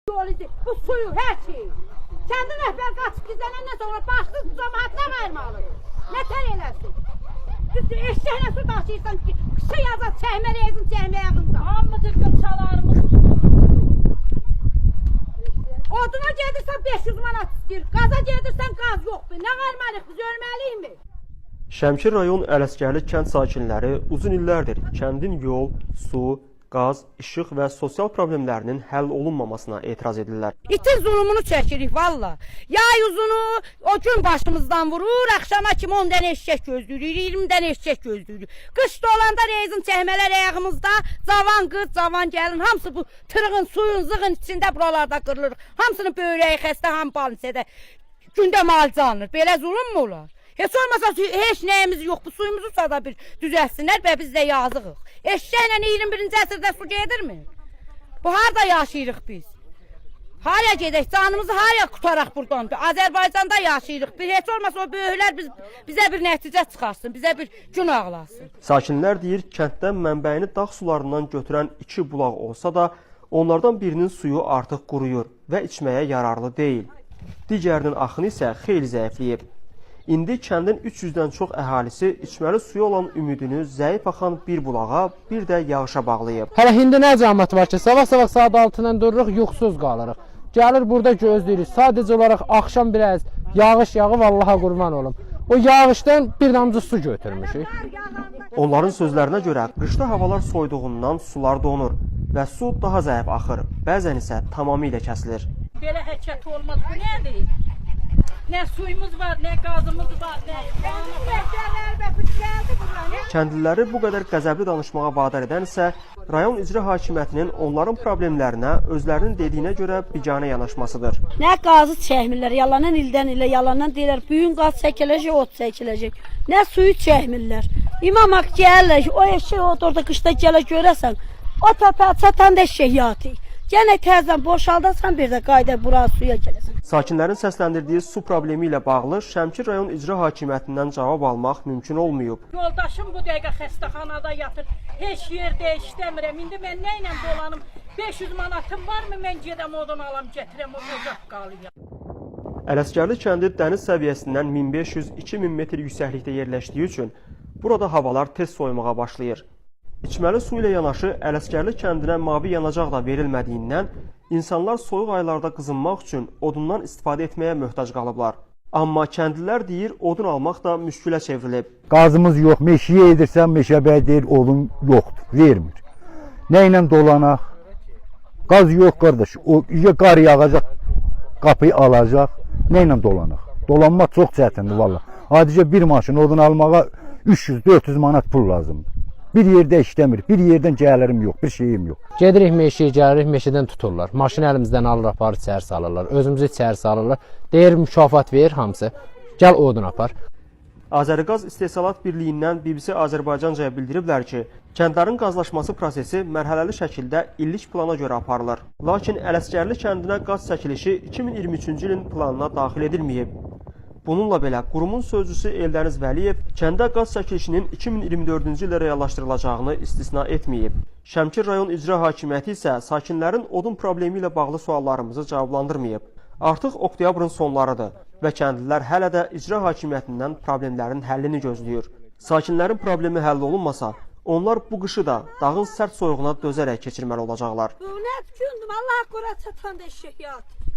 Bu suyu, her şeyi. Kendi rəhbər qaçıb gizlənəndən sonra baxsız cəmaət nə verməli? Nə tər eləsin? Eşşəklə su daşıyırsan ki, qısa yazar çəkmələyəsin çəkməyəğində. Hamıdır qılçalarımız. Oduna gedirsən 500 manat istəyir, qaza gedirsən qaz yoxdur. Nə verməliyik, biz ölməliyik mi? Şəmkir rayon Ələsgərli kənd sakinləri uzun illərdir kəndin yol, su, qaz, işıq və sosial problemlərinin həll olunmamasına etiraz edirlər. İtin zulümünü çəkirik valla. Yay uzunu o gün başımızdan vurur, axşama kimi 10 dənə eşşək gözləyirik, 20 dənə eşşək gözləyirik. Qış dolanda rezin çəkmələr ayağımızda, cavan qız, cavan gəlin, hamısı bu tırığın, suyun, zığın içində buralarda qırılır. Hamısının böyrəyi xəstə, ham balnisədə gündə müalicə alınır. Belə zulüm mü olar? Heç olmasa heç nəyimiz yox, bu suyumuzu sada bir düzəlsinlər və biz də yazığıq. Eşşəklə 21-ci əsrdə su gedirmi? Bu harada yaşayırıq biz? Haraya gedək, canımızı haraya qutaraq buradan? Azərbaycanda yaşayırıq. Heç olmasa o böyüklər bizə bir nəticə çıxarsın, bizə bir gün ağlasın. Sakinlər deyir, kənddən mənbəyini dağ sularından götürən 2 bulaq olsa da, onlardan birinin suyu artıq quruyur və içməyə yararlı deyil. Digərinin axını isə xeyli zəifləyib. İndi kəndin 300-dən çox əhalisi içməli suya olan ümidini zəif axan bir bulağa, bir də yağışa bağlayıb. Hələ indi nə cəmiyyət var ki, sabah-sabah saat 6-dan dururuq, yuxusuz qalırıq. Gəlir burada gözləyirik, sadəcə olaraq axşam biraz yağış yağı, vallaha qurban olum. O yağışdan bir damcı su götürmüşük. Onların sözlərinə görə qışda havalar soyduğundan sular donur və su daha zəif axır, bəzən isə tamamilə kəsilir. Belə hərəkət olmaz, bu nədir? Nə suyumuz var, nə qazımız var, nə... Kəndliləri bu qədər qəzəbli danışmağa vadar edən isə rayon icra hakimiyyətinin onların problemlərinə özlərinin dediyinə görə biganə yanaşmasıdır. Nə qazı çəkmirlər, yalandan ildən ilə yalandan deyirlər, büyün qaz çəkiləcək, ot çəkiləcək. Nə suyu çəkmirlər. İmamak gəlirlər, o eşək ot orada qışda gələ görəsən, o təpə çatanda eşək yatır. Gənə təzən boşaldasan, bir də qayda bura suya gələsən. Sakinlərin səsləndirdiyi su problemi ilə bağlı Şəmkir rayon icra hakimiyyətindən cavab almaq mümkün olmayıb. Yoldaşım bu dəqiqə xəstəxanada yatır, heç yerdə işləmirəm. İndi mən nə ilə dolanım? 500 manatım varmı? Mən gedəm odun alam, gətirəm, o ocaq qalıyam. Ələsgərli kəndi dəniz səviyyəsindən 1500-2000 metr yüksəklikdə yerləşdiyi üçün burada havalar tez soymağa başlayır. İçməli su ilə yanaşı Ələsgərli kəndinə mavi yanacaq da verilmədiyindən insanlar soyuq aylarda qızınmaq üçün odundan istifadə etməyə möhtac qalıblar. Amma kəndlilər deyir, odun almaq da müşkülə çevrilib. Qazımız yox, meşəyə edirsən, meşəbəy deyir, odun yoxdur, vermir. Nə ilə dolanaq? Qaz yox, qardaş, o qar yağacaq, qapıyı alacaq, nə ilə dolanaq? Dolanmaq çox çətindir, valla. Adicə bir maşın odun almağa 300-400 manat pul lazımdır. Bir yerdə işləmir, bir yerdən gəlirim yox, bir şeyim yox. Gedirik meşəyə, gəlirik meşədən tuturlar. Maşını əlimizdən alır, aparır, içəri salırlar. Özümüzü içəri salırlar. Deyir, mükafat verir hamısı. Gəl odun apar. Azəriqaz İstehsalat Birliyindən BBC Azərbaycancaya bildiriblər ki, kəndlərin qazlaşması prosesi mərhələli şəkildə illik plana görə aparılır. Lakin Ələsgərli kəndinə qaz çəkilişi 2023-cü ilin planına daxil edilməyib. Bununla belə qurumun sözcüsü Eldəniz Vəliyev kəndə qaz çəkilişinin 2024-cü ildə reallaşdırılacağını istisna etməyib. Şəmkir rayon icra hakimiyyəti isə sakinlərin odun problemi ilə bağlı suallarımızı cavablandırmayıb. Artıq oktyabrın sonlarıdır və kəndlilər hələ də icra hakimiyyətindən problemlərin həllini gözləyir. Sakinlərin problemi həll olunmasa, onlar bu qışı da dağın sərt soyuğuna dözərək keçirməli olacaqlar. Bu nə gündür, Allah qora çatanda eşək yatır.